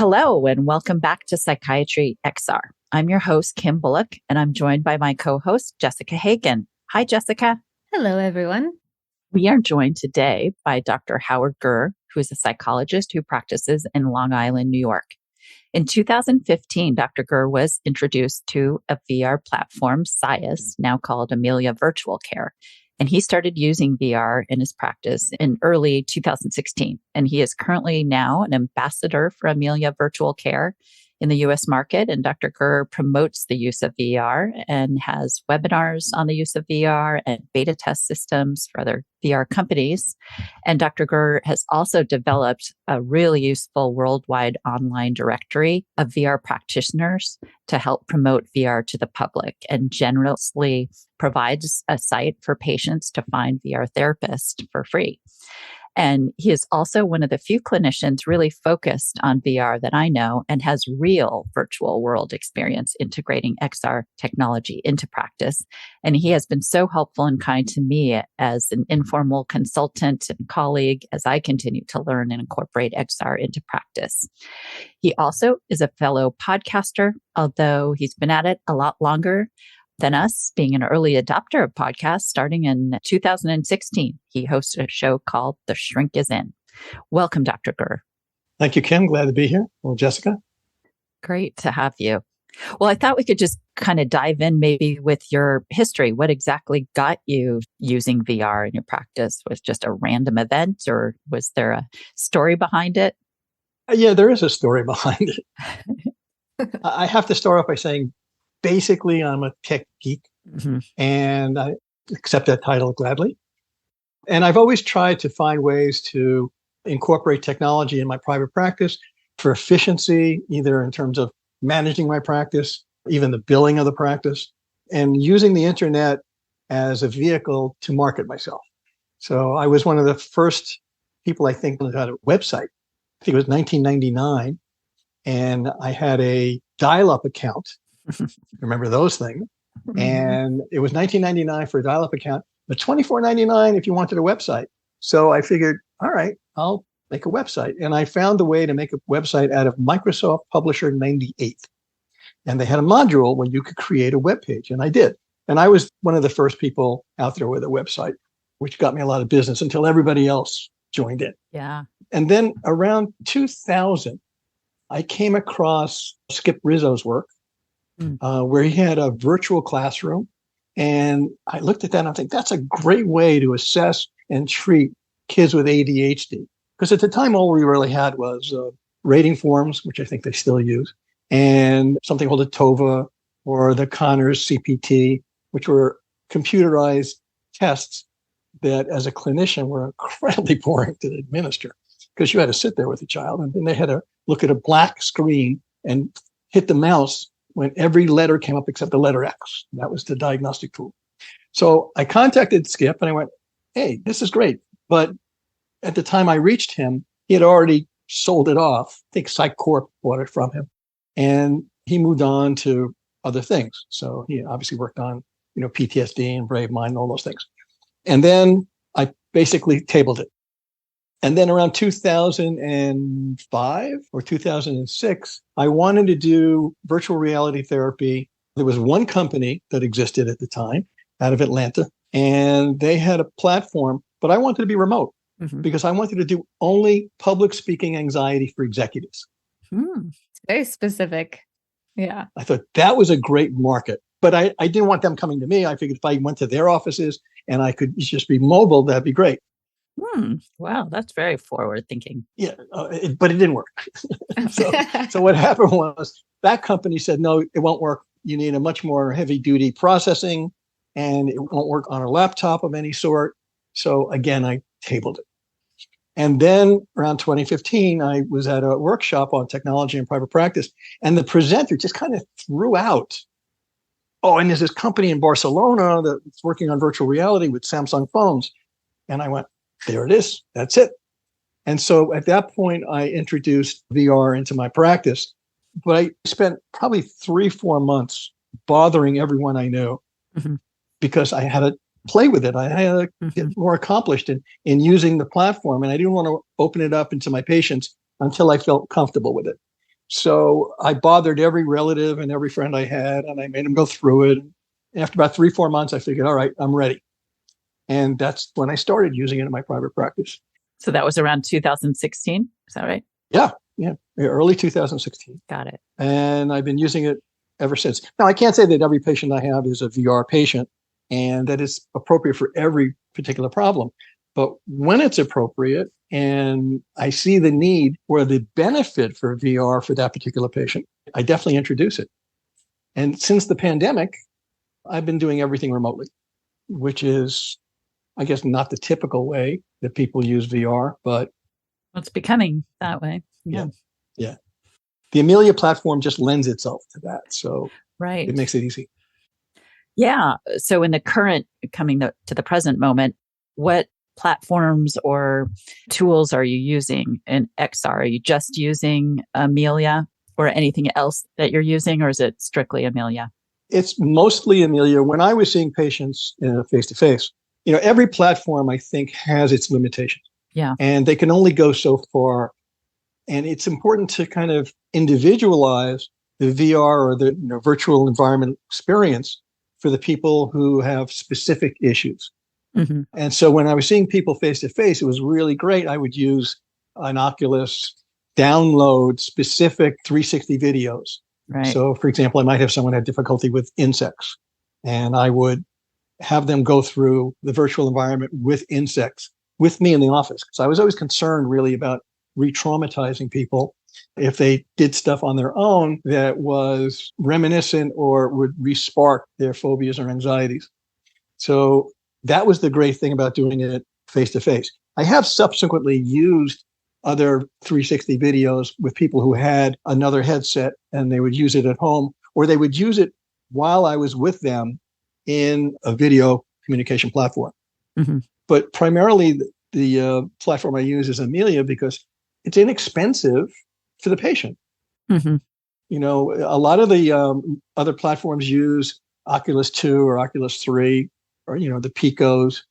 Hello, and welcome back to Psychiatry XR. I'm your host, Kim Bullock, and I'm joined by my co-host, Jessica Hagen. Hi, Jessica. Hello, everyone. We are joined today by Dr. Howard Gurr, who is a psychologist who practices in Long Island, New York. In 2015, Dr. Gurr was introduced to a VR platform, SciAS, now called Amelia Virtual Care. And he started using VR in his practice in early 2016. And he is currently now an ambassador for Amelia Virtual Care in the US market. And Dr. Gurr promotes the use of VR and has webinars on the use of VR and beta test systems for other VR companies. And Dr. Gurr has also developed a really useful worldwide online directory of VR practitioners to help promote VR to the public, and generously provides a site for patients to find VR therapists for free. And he is also one of the few clinicians really focused on VR that I know and has real virtual world experience integrating XR technology into practice. And he has been so helpful and kind to me as an informal consultant and colleague as I continue to learn and incorporate XR into practice. He also is a fellow podcaster, although he's been at it a lot longer than us, being an early adopter of podcasts starting in 2016. He hosted a show called The Shrink Is In. Welcome, Dr. Gurr. Thank you, Kim. Glad to be here. Well, Jessica. Great to have you. Well, I thought we could just kind of dive in maybe with your history. What exactly got you using VR in your practice? Was it just a random event, or was there a story behind it? Yeah, there is a story behind it. I have to start off by saying, basically, I'm a tech geek, and I accept that title gladly. And I've always tried to find ways to incorporate technology in my private practice for efficiency, either in terms of managing my practice, even the billing of the practice, and using the internet as a vehicle to market myself. So I was one of the first people, I think, that had a website. I think it was 1999, and I had a dial-up account. Remember those things? And it was $19.99 for a dial-up account, but $24.99 if you wanted a website. So I figured, all right, I'll make a website. And I found a way to make a website out of Microsoft Publisher 98. And they had a module where you could create a web page, and I did. And I was one of the first people out there with a website, which got me a lot of business until everybody else joined in. Yeah. And then around 2000, I came across Skip Rizzo's work, where he had a virtual classroom. And I looked at that and I think that's a great way to assess and treat kids with ADHD. Because at the time, all we really had was rating forms, which I think they still use, and something called a TOVA or the Connors CPT, which were computerized tests that as a clinician were incredibly boring to administer, because you had to sit there with the child and then they had to look at a black screen and hit the mouse when every letter came up except the letter X. That was the diagnostic tool. So I contacted Skip and I went, hey, this is great. But at the time I reached him, he had already sold it off. I think PsycCorp bought it from him. And he moved on to other things. So he obviously worked on, PTSD and Brave Mind and all those things. And then I basically tabled it. And then around 2005 or 2006, I wanted to do virtual reality therapy. There was one company that existed at the time out of Atlanta, and they had a platform, but I wanted to be remote because I wanted to do only public speaking anxiety for executives. It's very specific. Yeah. I thought that was a great market, but I didn't want them coming to me. I figured if I went to their offices and I could just be mobile, that'd be great. Wow, that's very forward thinking. Yeah, but it didn't work. So what happened was that company said, no, it won't work. You need a much more heavy duty processing and it won't work on a laptop of any sort. So again, I tabled it. And then around 2015, I was at a workshop on technology and private practice, and the presenter just kind of threw out, oh, and there's this company in Barcelona that's working on virtual reality with Samsung phones. And I went, there it is. That's it. And so at that point, I introduced VR into my practice. But I spent probably 3-4 months bothering everyone I knew because I had to play with it. I had to get more accomplished in using the platform. And I didn't want to open it up into my patients until I felt comfortable with it. So I bothered every relative and every friend I had, and I made them go through it. After about 3-4 months, I figured, all right, I'm ready. And that's when I started using it in my private practice. So that was around 2016. Is that right? Yeah. Early 2016. Got it. And I've been using it ever since. Now, I can't say that every patient I have is a VR patient and that it's appropriate for every particular problem. But when it's appropriate and I see the need or the benefit for VR for that particular patient, I definitely introduce it. And since the pandemic, I've been doing everything remotely, which is, I guess, not the typical way that people use VR, but it's becoming that way. Yeah. The Amelia platform just lends itself to that. So right. It makes it easy. Yeah. So in the current, coming to the present moment, what platforms or tools are you using in XR? Are you just using Amelia or anything else that you're using, or is it strictly Amelia? It's mostly Amelia. When I was seeing patients face-to-face, every platform, I think, has its limitations. Yeah. And they can only go so far. And it's important to kind of individualize the VR or the virtual environment experience for the people who have specific issues. Mm-hmm. And so when I was seeing people face to face, it was really great. I would use an Oculus, download specific 360 videos. Right. So, for example, I might have someone have difficulty with insects, and I would have them go through the virtual environment with insects with me in the office. Because I was always concerned really about re-traumatizing people if they did stuff on their own that was reminiscent or would re-spark their phobias or anxieties. So that was the great thing about doing it face-to-face. I have subsequently used other 360 videos with people who had another headset and they would use it at home, or they would use it while I was with them in a video communication platform. Mm-hmm. But primarily the platform I use is Amelia because it's inexpensive for the patient. Mm-hmm. A lot of the other platforms use Oculus 2 or Oculus 3 or, the Picos.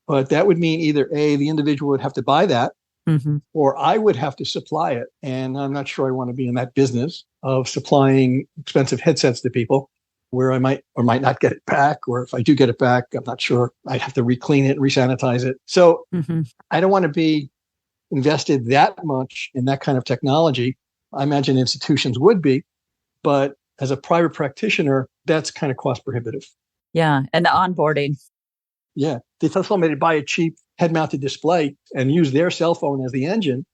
But that would mean either A, the individual would have to buy that, mm-hmm. or I would have to supply it. And I'm not sure I want to be in that business of supplying expensive headsets to people where I might or might not get it back. Or if I do get it back, I'm not sure. I'd have to re-clean it, re-sanitize it. So mm-hmm. I don't want to be invested that much in that kind of technology. I imagine institutions would be, but as a private practitioner, that's kind of cost prohibitive. Yeah. And the onboarding. Yeah. They tell somebody to buy a cheap head-mounted display and use their cell phone as the engine,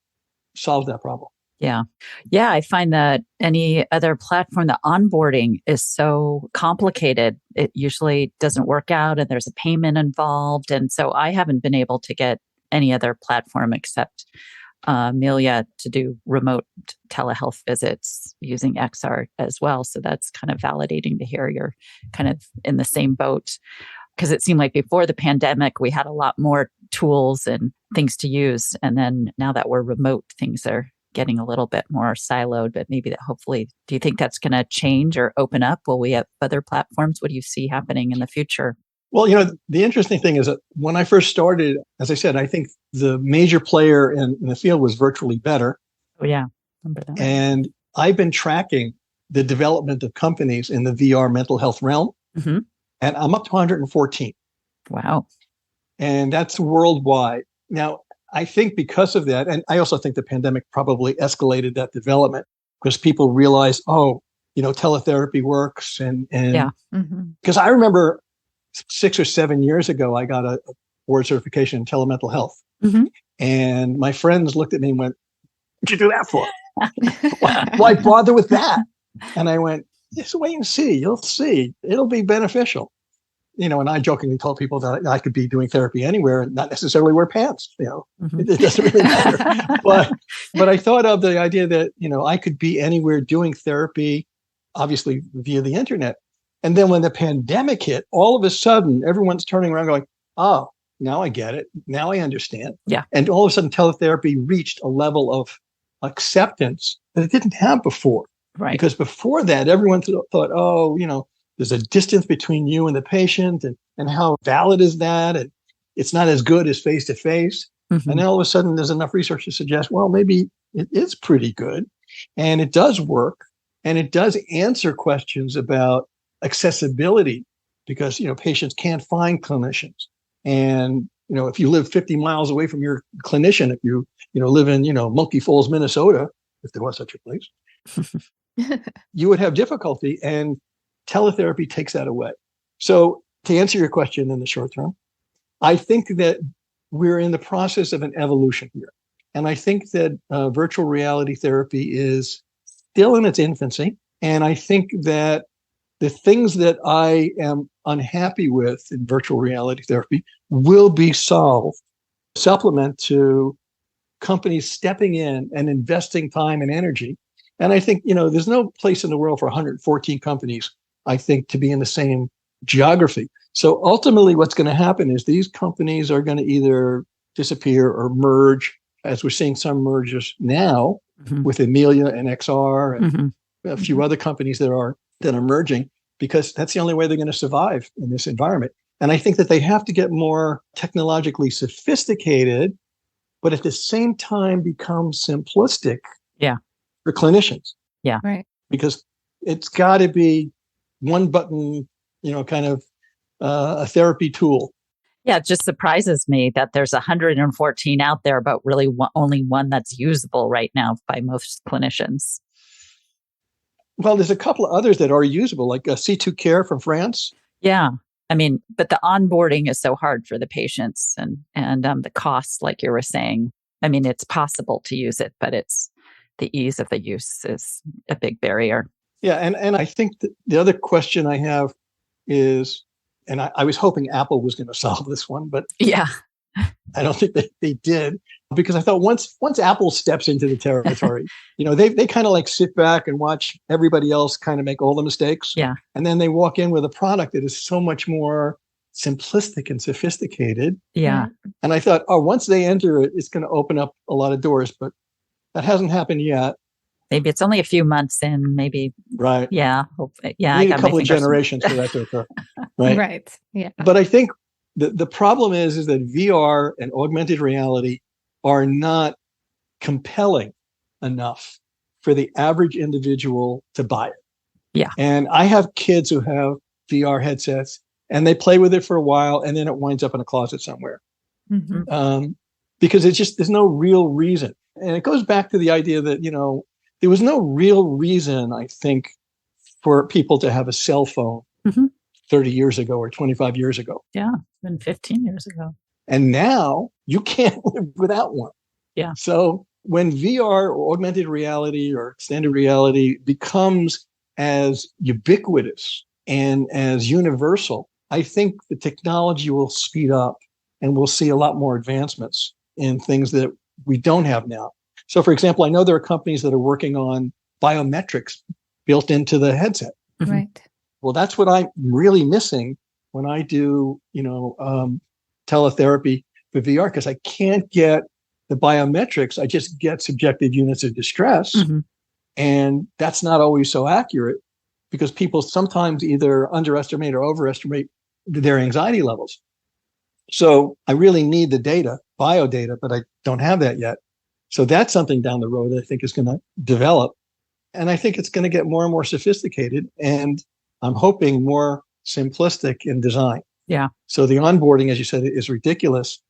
solves that problem. Yeah. Yeah. I find that any other platform, the onboarding is so complicated. It usually doesn't work out and there's a payment involved. And so I haven't been able to get any other platform except Amelia to do remote telehealth visits using XR as well. So that's kind of validating to hear you're kind of in the same boat. Because it seemed like before the pandemic, we had a lot more tools and things to use. And then now that we're remote, things are getting a little bit more siloed, but maybe that hopefully, do you think that's going to change or open up? Will we have other platforms? What do you see happening in the future? Well, the interesting thing is that when I first started, as I said, I think the major player in the field was Virtually Better. Oh, yeah. Remember that. And I've been tracking the development of companies in the VR mental health realm. Mm-hmm. And I'm up to 114. Wow. And that's worldwide. Now, I think because of that, and I also think the pandemic probably escalated that development because people realized, teletherapy works. And yeah. Because I remember 6 or 7 years ago, I got a board certification in telemental health. Mm-hmm. And my friends looked at me and went, "What'd you do that for? Why bother with that?" And I went, "Just wait and see. You'll see. It'll be beneficial." And I jokingly told people that I could be doing therapy anywhere and not necessarily wear pants. Mm-hmm. It doesn't really matter. But I thought of the idea that, I could be anywhere doing therapy, obviously via the internet. And then when the pandemic hit, all of a sudden, everyone's turning around going, "Oh, now I get it. Now I understand." Yeah. And all of a sudden, teletherapy reached a level of acceptance that it didn't have before. Right. Because before that, everyone thought, "Oh, there's a distance between you and the patient, and how valid is that? And it's not as good as face-to-face." Mm-hmm. And then all of a sudden, there's enough research to suggest, well, maybe it is pretty good. And it does work. And it does answer questions about accessibility because, patients can't find clinicians. And, if you live 50 miles away from your clinician, if you, live in, Monkey Falls, Minnesota, if there was such a place, you would have difficulty, and teletherapy takes that away. So to answer your question in the short term, I think that we're in the process of an evolution here. And I think that virtual reality therapy is still in its infancy. And I think that the things that I am unhappy with in virtual reality therapy will be solved, supplement to companies stepping in and investing time and energy. And I think, there's no place in the world for 114 companies, I think, to be in the same geography. So ultimately, what's going to happen is these companies are going to either disappear or merge, as we're seeing some mergers now with Amelia and XR and a few other companies that are merging, because that's the only way they're going to survive in this environment. And I think that they have to get more technologically sophisticated, but at the same time become simplistic for clinicians. Yeah. Right. Because it's got to be one button, kind of a therapy tool. Yeah, it just surprises me that there's 114 out there, but really only one that's usable right now by most clinicians. Well, there's a couple of others that are usable, like C2 Care from France. Yeah. I mean, but the onboarding is so hard for the patients and the costs, like you were saying. I mean, it's possible to use it, but it's the ease of the use is a big barrier. Yeah. And I think that the other question I have is, and I was hoping Apple was going to solve this one, but yeah, I don't think they did, because I thought once Apple steps into the territory, they kind of like sit back and watch everybody else kind of make all the mistakes. Yeah. And then they walk in with a product that is so much more simplistic and sophisticated. Yeah. And I thought, once they enter it, it's going to open up a lot of doors, but that hasn't happened yet. Maybe it's only a few months in, maybe. Right. Yeah. Hopefully. Yeah. You need a couple of generations for that to occur. Right. Right. Yeah. But I think the problem is that VR and augmented reality are not compelling enough for the average individual to buy it. Yeah. And I have kids who have VR headsets and they play with it for a while and then it winds up in a closet somewhere. Because it's just, there's no real reason. And it goes back to the idea that, there was no real reason, I think, for people to have a cell phone 30 years ago or 25 years ago. Yeah, it's been 15 years ago. And now you can't live without one. Yeah. So when VR or augmented reality or extended reality becomes as ubiquitous and as universal, I think the technology will speed up and we'll see a lot more advancements in things that we don't have now. So, for example, I know there are companies that are working on biometrics built into the headset. Right. Well, that's what I'm really missing when I do, teletherapy for VR, because I can't get the biometrics. I just get subjective units of distress. And that's not always so accurate because people sometimes either underestimate or overestimate their anxiety levels. So I really need the data, bio data, but I don't have that yet. So that's something down the road that I think is going to develop. And I think it's going to get more and more sophisticated. And I'm hoping more simplistic in design. Yeah. So the onboarding, as you said, is ridiculous.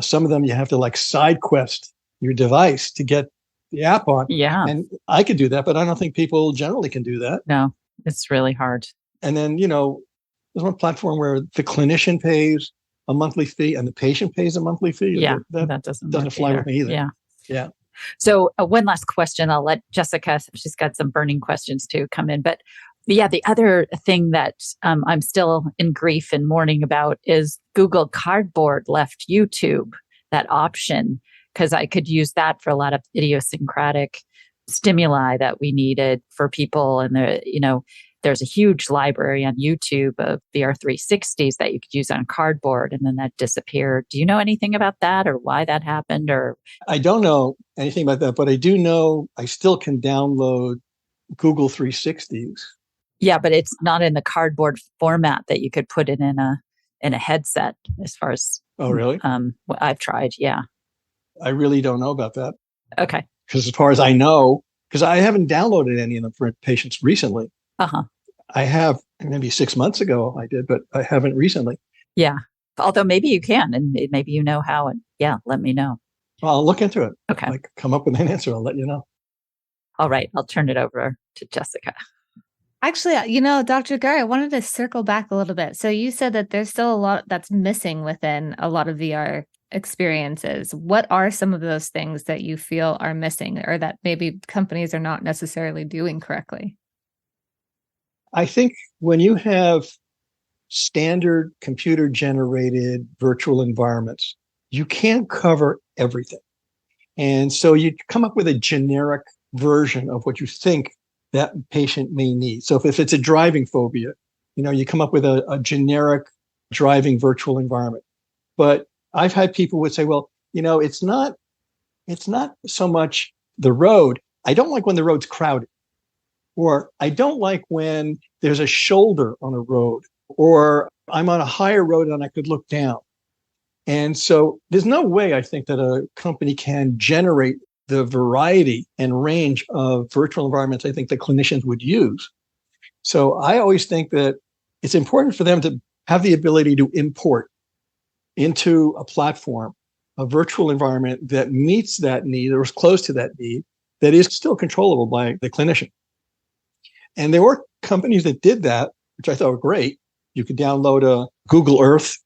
Some of them you have to like side quest your device to get the app on. Yeah. And I could do that, but I don't think people generally can do that. No, it's really hard. And then, there's one platform where the clinician pays a monthly fee and the patient pays a monthly fee. Yeah. That doesn't fly with me either. Yeah. Yeah. So one last question. I'll let Jessica, she's got some burning questions to come in. But yeah, the other thing that I'm still in grief and mourning about is Google Cardboard left YouTube, that option, because I could use that for a lot of idiosyncratic stimuli that we needed for people. And there's a huge library on YouTube of VR 360s that you could use on cardboard, and then that disappeared. Do you know anything about that or why that happened? Or I don't know anything about that, but I do know I still can download Google 360s. Yeah, but it's not in the cardboard format that you could put it in a headset. As far as really? I've tried. Yeah, I really don't know about that. Okay. Because as far as I know, because I haven't downloaded any of them for patients recently. Uh-huh. I have maybe 6 months ago I did, but I haven't recently. Yeah. Although maybe you can, and maybe you know how, and yeah, let me know. Well, I'll look into it. Okay. If I come up with an answer, I'll let you know. All right. I'll turn it over to Jessica. Actually, Dr. Gurr, I wanted to circle back a little bit. So you said that there's still a lot that's missing within a lot of VR experiences. What are some of those things that you feel are missing or that maybe companies are not necessarily doing correctly? I think when you have standard computer generated virtual environments, you can't cover everything. And so you come up with a generic version of what you think that patient may need. So if it's a driving phobia, you come up with a generic driving virtual environment. But I've had people would say, well, it's not so much the road. I don't like when the road's crowded, or I don't like when there's a shoulder on a road, or I'm on a higher road and I could look down. And so there's no way I think that a company can generate the variety and range of virtual environments I think that clinicians would use. So I always think that it's important for them to have the ability to import into a platform a virtual environment that meets that need or is close to that need, that is still controllable by the clinician. And there were companies that did that, which I thought were great. You could download a Google Earth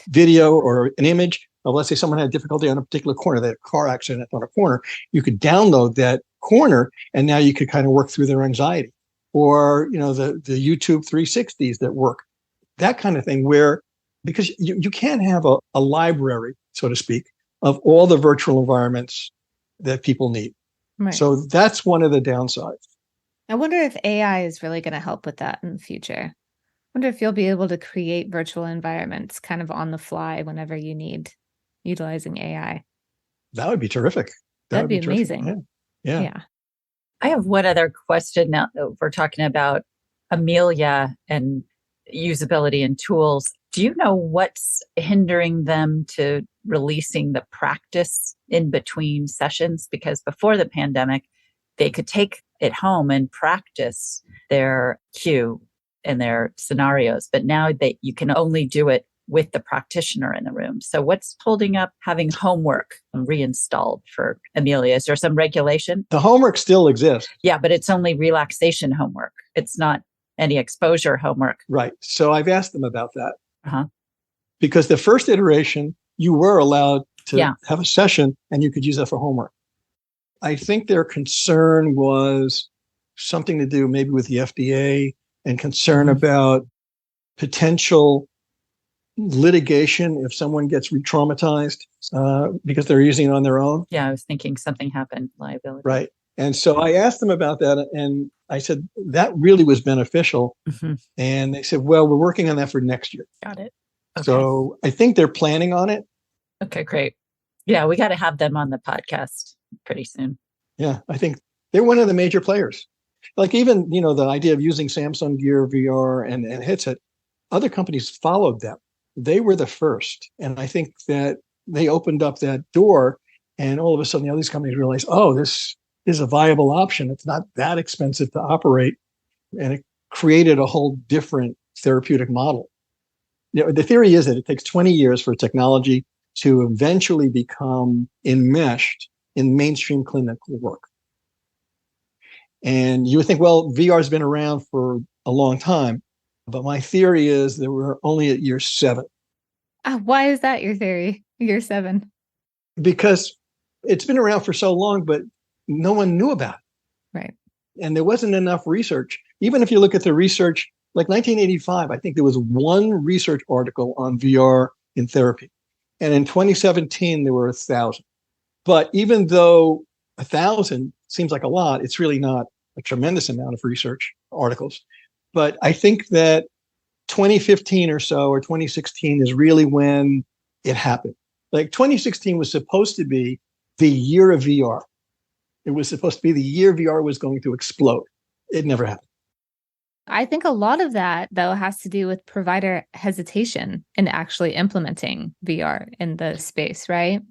video or an image of, let's say someone had difficulty on a particular corner, they had a car accident on a corner. You could download that corner and now you could kind of work through their anxiety. Or, the YouTube 360s that work, that kind of thing, where, because you can't have a library, so to speak, of all the virtual environments that people need. Right. So that's one of the downsides. I wonder if AI is really going to help with that in the future. I wonder if you'll be able to create virtual environments kind of on the fly whenever you need, utilizing AI. That would be terrific. That'd be amazing. Yeah. I have one other question now that we're talking about Amelia and usability and tools. Do you know what's hindering them to releasing the practice in between sessions? Because before the pandemic, they could take it home and practice their cue and their scenarios. But now you can only do it with the practitioner in the room. So what's holding up having homework reinstalled for Amelia? Is there some regulation? The homework still exists. Yeah, but it's only relaxation homework. It's not any exposure homework. Right. So I've asked them about that. Uh-huh. Because the first iteration, you were allowed to have a session and you could use that for homework. I think their concern was something to do maybe with the FDA and concern about potential litigation if someone gets re-traumatized because they're using it on their own. Yeah, I was thinking something happened, liability. Right. And so I asked them about that and I said, that really was beneficial. Mm-hmm. And they said, well, we're working on that for next year. Got it. Okay. So I think they're planning on it. Okay, great. Yeah, we got to have them on the podcast pretty soon. Yeah, I think they're one of the major players. Like even, the idea of using Samsung Gear VR and headset, other companies followed them. They were the first. And I think that they opened up that door and all of a sudden all these companies realized, oh, this is a viable option. It's not that expensive to operate. And it created a whole different therapeutic model. The theory is that it takes 20 years for technology to eventually become enmeshed in mainstream clinical work. And you would think, well, VR has been around for a long time. But my theory is that we're only at year 7. Why is that your theory, year 7? Because it's been around for so long, but no one knew about it. Right. And there wasn't enough research. Even if you look at the research, like 1985, I think there was one research article on VR in therapy. And in 2017, there were 1,000. But even though 1,000 seems like a lot, it's really not a tremendous amount of research articles. But I think that 2015 or so, or 2016 is really when it happened. Like 2016 was supposed to be the year of VR. It was supposed to be the year VR was going to explode. It never happened. I think a lot of that, though, has to do with provider hesitation in actually implementing VR in the space, right?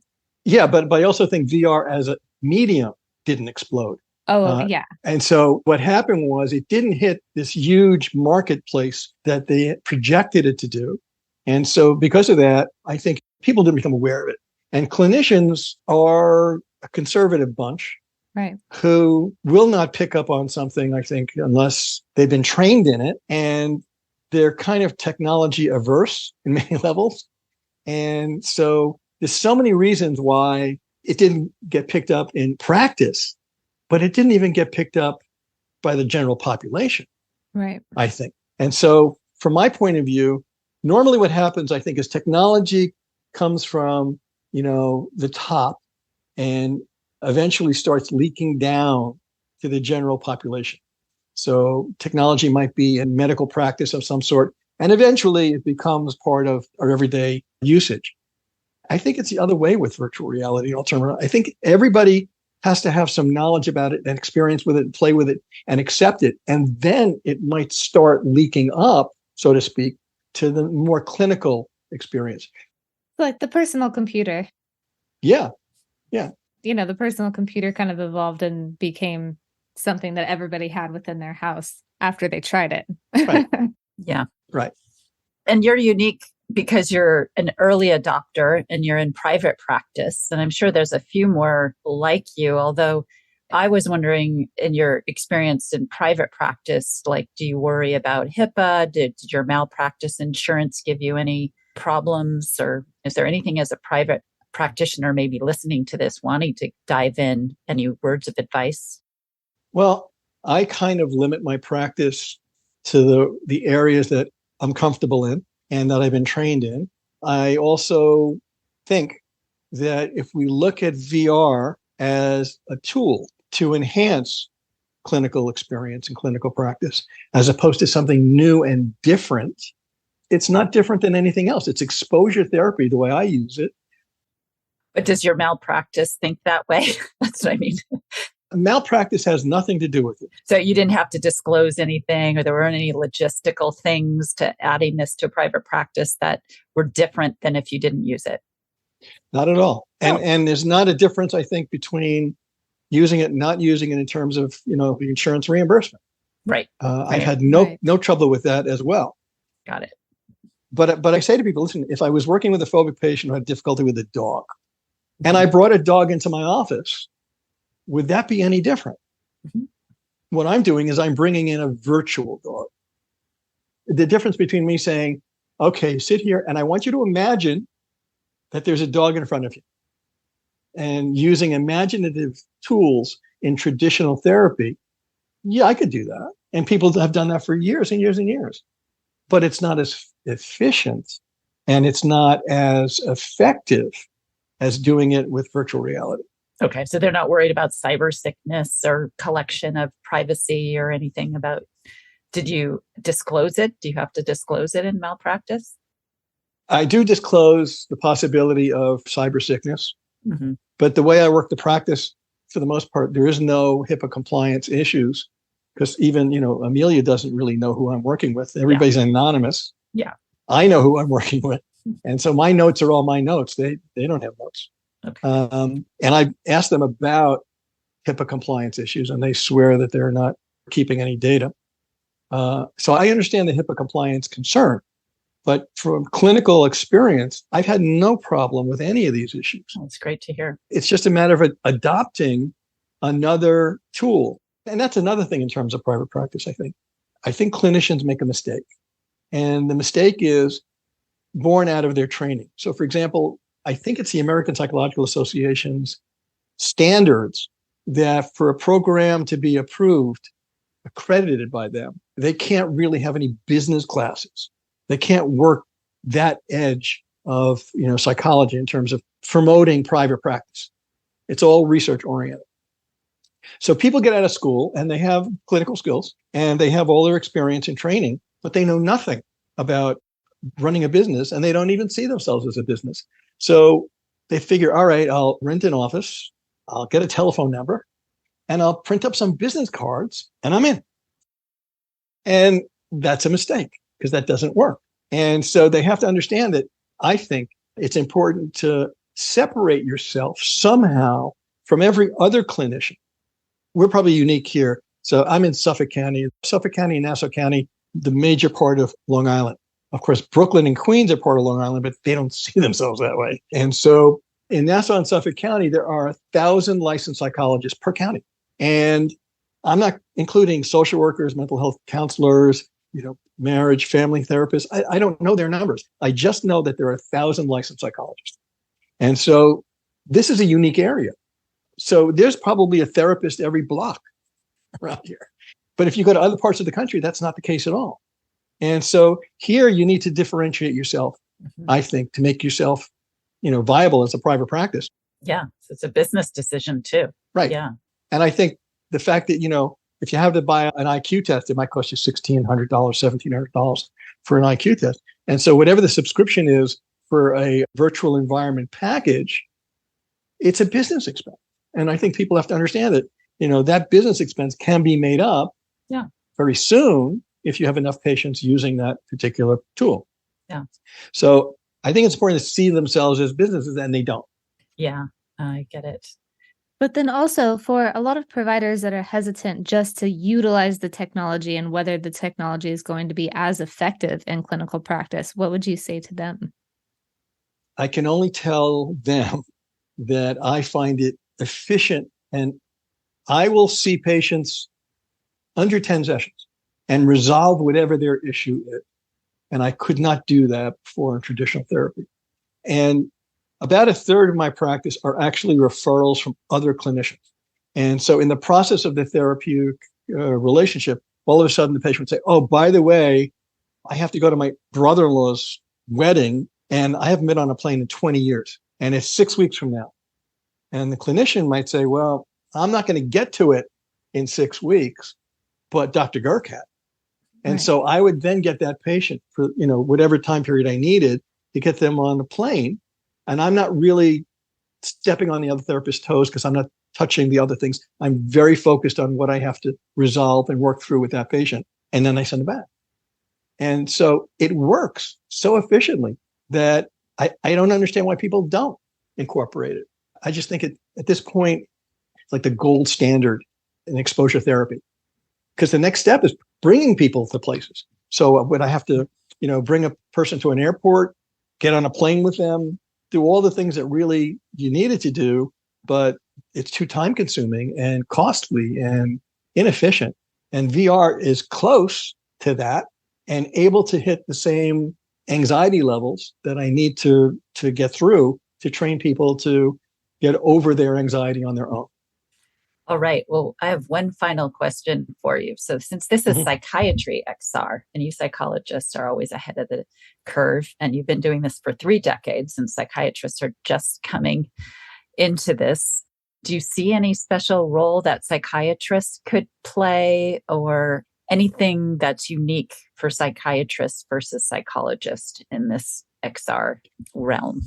Yeah, but I also think VR as a medium didn't explode. Yeah. And so what happened was it didn't hit this huge marketplace that they projected it to do. And so because of that, I think people didn't become aware of it. And clinicians are a conservative bunch, right, who will not pick up on something, I think, unless they've been trained in it. And they're kind of technology averse in many levels. And so there's so many reasons why it didn't get picked up in practice, but it didn't even get picked up by the general population, right, I think. And so from my point of view, normally what happens, I think, is technology comes from, the top and eventually starts leaking down to the general population. So technology might be in medical practice of some sort, and eventually it becomes part of our everyday usage. I think it's the other way with virtual reality and alternative. I think everybody has to have some knowledge about it and experience with it and play with it and accept it. And then it might start leaking up, so to speak, to the more clinical experience. like the personal computer. Yeah. The personal computer kind of evolved and became something that everybody had within their house after they tried it. Right. Yeah. Right. And you're unique because you're an early adopter and you're in private practice. And I'm sure there's a few more like you, although I was wondering, in your experience in private practice, like, do you worry about HIPAA? Did your malpractice insurance give you any problems? Or is there anything as a private practitioner maybe listening to this wanting to dive in? Any words of advice? Well, I kind of limit my practice to the areas that I'm comfortable in and that I've been trained in. I also think that if we look at VR as a tool to enhance clinical experience and clinical practice, as opposed to something new and different, it's not different than anything else. It's exposure therapy, the way I use it. But does your malpractice think that way? That's what I mean. Malpractice has nothing to do with it. So you didn't have to disclose anything, or there weren't any logistical things to adding this to private practice that were different than if you didn't use it? Not at all. And there's not a difference, I think, between using it and not using it in terms of, the insurance reimbursement. Right. I've had no trouble with that as well. Got it. But I say to people, listen, if I was working with a phobic patient who had difficulty with a dog, and I brought a dog into my office, would that be any different? Mm-hmm. What I'm doing is I'm bringing in a virtual dog. The difference between me saying, okay, sit here, and I want you to imagine that there's a dog in front of you, and using imaginative tools in traditional therapy, yeah, I could do that. And people have done that for years and years and years. But it's not as efficient and it's not as effective as doing it with virtual reality. Okay. So they're not worried about cyber sickness or collection of privacy or anything about, did you disclose it? Do you have to disclose it in malpractice? I do disclose the possibility of cyber sickness, Mm-hmm. but the way I work the practice, for the most part, there is no HIPAA compliance issues, because even, Amelia doesn't really know who I'm working with. Everybody's anonymous. Yeah. I know who I'm working with. And so my notes are all my notes. They don't have notes. Okay. And I asked them about HIPAA compliance issues, and they swear that they're not keeping any data. So I understand the HIPAA compliance concern, but from clinical experience, I've had no problem with any of these issues. That's great to hear. It's just a matter of adopting another tool. And that's another thing in terms of private practice, I think. I think clinicians make a mistake. And the mistake is born out of their training. So, for example, I think it's the American Psychological Association's standards that for a program to be approved, accredited by them, they can't really have any business classes. They can't work that edge of, psychology in terms of promoting private practice. It's all research oriented. So people get out of school and they have clinical skills and they have all their experience and training, but they know nothing about running a business, and they don't even see themselves as a business. So they figure, all right, I'll rent an office, I'll get a telephone number, and I'll print up some business cards, and I'm in. And that's a mistake, because that doesn't work. And so they have to understand that I think it's important to separate yourself somehow from every other clinician we're probably unique here. So I'm in Suffolk County and Nassau County, the major part of Long Island. Of course, Brooklyn and Queens are part of Long Island, but they don't see themselves that way. And so in Nassau and Suffolk County, there are 1,000 licensed psychologists per county. And I'm not including social workers, mental health counselors, marriage, family therapists. I don't know their numbers. I just know that there are 1,000 licensed psychologists. And so this is a unique area. So there's probably a therapist every block around here. But if you go to other parts of the country, that's not the case at all. And so here you need to differentiate yourself, I think, to make yourself, viable as a private practice. Yeah. So it's a business decision too. Right. Yeah. And I think the fact that, if you have to buy an IQ test, it might cost you $1,600, $1,700 for an IQ test. And so whatever the subscription is for a virtual environment package, it's a business expense. And I think people have to understand that, that business expense can be made up very soon if you have enough patients using that particular tool. Yeah. So I think it's important to see themselves as businesses, and they don't. Yeah, I get it. But then also for a lot of providers that are hesitant just to utilize the technology and whether the technology is going to be as effective in clinical practice, what would you say to them? I can only tell them that I find it efficient, and I will see patients under 10 sessions and resolve whatever their issue is. And I could not do that before in traditional therapy. And about a third of my practice are actually referrals from other clinicians. And so in the process of the therapeutic relationship, all of a sudden the patient would say, oh, by the way, I have to go to my brother-in-law's wedding and I haven't been on a plane in 20 years and it's 6 weeks from now. And the clinician might say, well, I'm not going to get to it in 6 weeks, but Dr. Gurr can. And so I would then get that patient for, whatever time period I needed to get them on the plane. And I'm not really stepping on the other therapist's toes because I'm not touching the other things. I'm very focused on what I have to resolve and work through with that patient. And then I send it back. And so it works so efficiently that I don't understand why people don't incorporate it. I just think at this point, it's like the gold standard in exposure therapy. Because the next step is bringing people to places. So would I have to, bring a person to an airport, get on a plane with them, do all the things that really you needed to do, but it's too time consuming and costly and inefficient. And VR is close to that and able to hit the same anxiety levels that I need to get through to train people to get over their anxiety on their own. All right. Well, I have one final question for you. So since this is psychiatry XR, and you psychologists are always ahead of the curve, and you've been doing this for 3 decades, and psychiatrists are just coming into this, do you see any special role that psychiatrists could play or anything that's unique for psychiatrists versus psychologists in this XR realm?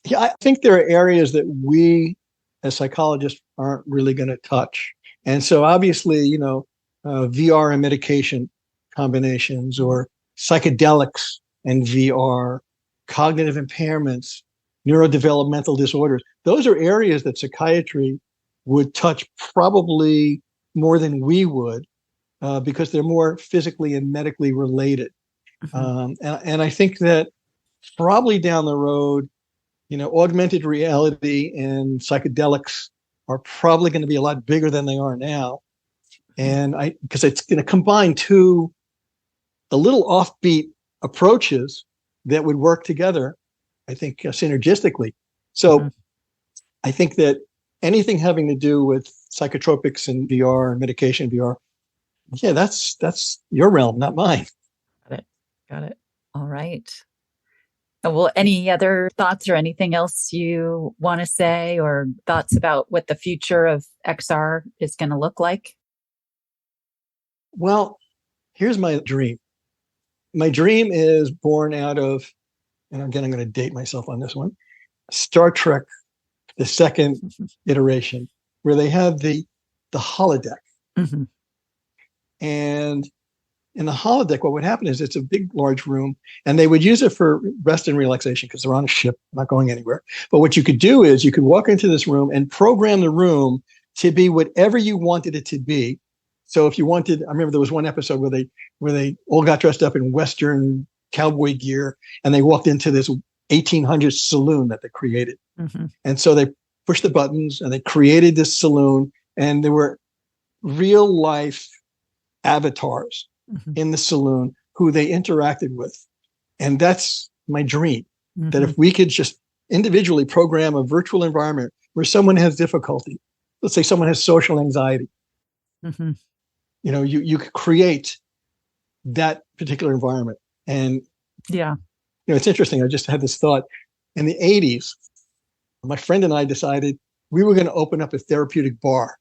Yeah, I think there are areas that we as psychologists aren't really going to touch. And so obviously, VR and medication combinations or psychedelics and VR, cognitive impairments, neurodevelopmental disorders, those are areas that psychiatry would touch probably more than we would because they're more physically and medically related. And I think that probably down the road, augmented reality and psychedelics are probably going to be a lot bigger than they are now. And because it's going to combine two a little offbeat approaches that would work together, I think, synergistically. So I think that anything having to do with psychotropics and VR and medication VR, yeah, that's your realm, not mine. Got it. All right. Well, any other thoughts or anything else you want to say or thoughts about what the future of XR is going to look like? Well, here's my dream. My dream is born out of, and again, I'm going to date myself on this one, Star Trek, the second iteration, where they had the holodeck. And in the holodeck, what would happen is it's a big, large room, and they would use it for rest and relaxation because they're on a ship, not going anywhere. But what you could do is you could walk into this room and program the room to be whatever you wanted it to be. So if you wanted, I remember there was one episode where they all got dressed up in Western cowboy gear and they walked into this 1800s saloon that they created. Mm-hmm. And so they pushed the buttons and they created this saloon, and there were real life avatars Mm-hmm. in the saloon who they interacted with. And that's my dream, Mm-hmm. that if we could just individually program a virtual environment where someone has difficulty, let's say someone has social anxiety, Mm-hmm. you could create that particular environment. And, Yeah. it's interesting. I just had this thought in the 80s, my friend and I decided we were going to open up a therapeutic bar.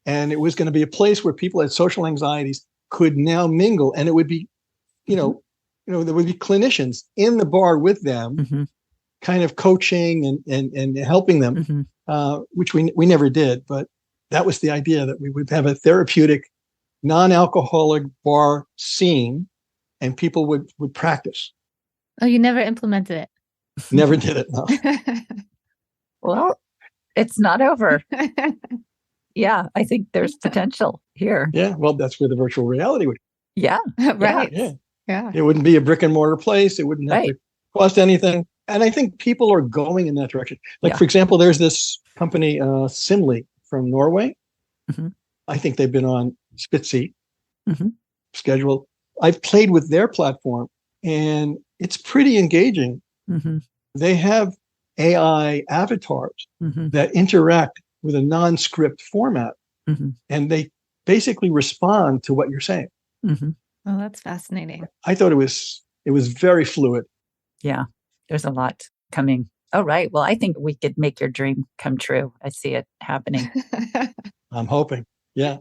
And it was going to be a place where people had social anxieties could now mingle. And it would be, there would be clinicians in the bar with them, Mm-hmm. kind of coaching and helping them, Mm-hmm. which we never did. But that was the idea, that we would have a therapeutic, non-alcoholic bar scene, and people would practice. Oh, you never implemented it. Never did it. No. Well, it's not over. Yeah, I think there's potential here. Yeah. Well, that's where the virtual reality would. Yeah. Right. Yeah. Yeah. It wouldn't be a brick and mortar place. It wouldn't have Right. to cost anything. And I think people are going in that direction. Like, Yeah. for example, there's this company, Simly from Norway. Mm-hmm. I think they've been on Spitzy Mm-hmm. schedule. I've played with their platform, and it's pretty engaging. Mm-hmm. They have AI avatars Mm-hmm. that interact with a non-script format, Mm-hmm. and they basically respond to what you're saying. Mm-hmm. Oh, that's fascinating. I thought it was very fluid. Yeah, there's a lot coming. Oh, right. Well, I think we could make your dream come true. I see it happening. I'm hoping. Yeah.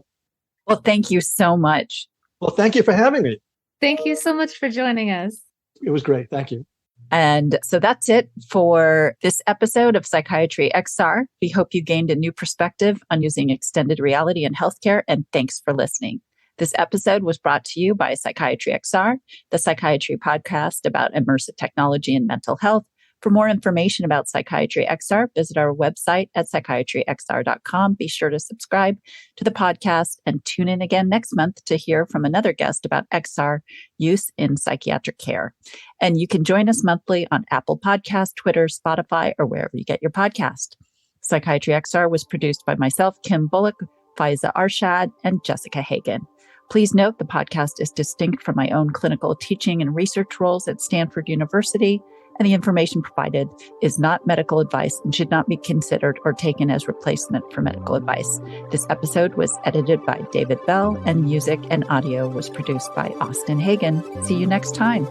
Well, thank you so much. Well, thank you for having me. Thank you so much for joining us. It was great. Thank you. And so that's it for this episode of Psychiatry XR. We hope you gained a new perspective on using extended reality in healthcare, and thanks for listening. This episode was brought to you by Psychiatry XR, the psychiatry podcast about immersive technology and mental health. For more information about Psychiatry XR, visit our website at psychiatryxr.com. Be sure to subscribe to the podcast and tune in again next month to hear from another guest about XR use in psychiatric care. And you can join us monthly on Apple Podcasts, Twitter, Spotify, or wherever you get your podcast. Psychiatry XR was produced by myself, Kim Bullock, Faiza Arshad, and Jessica Hagen. Please note the podcast is distinct from my own clinical teaching and research roles at Stanford University, and the information provided is not medical advice and should not be considered or taken as replacement for medical advice. This episode was edited by David Bell, and music and audio was produced by Austin Hagen. See you next time.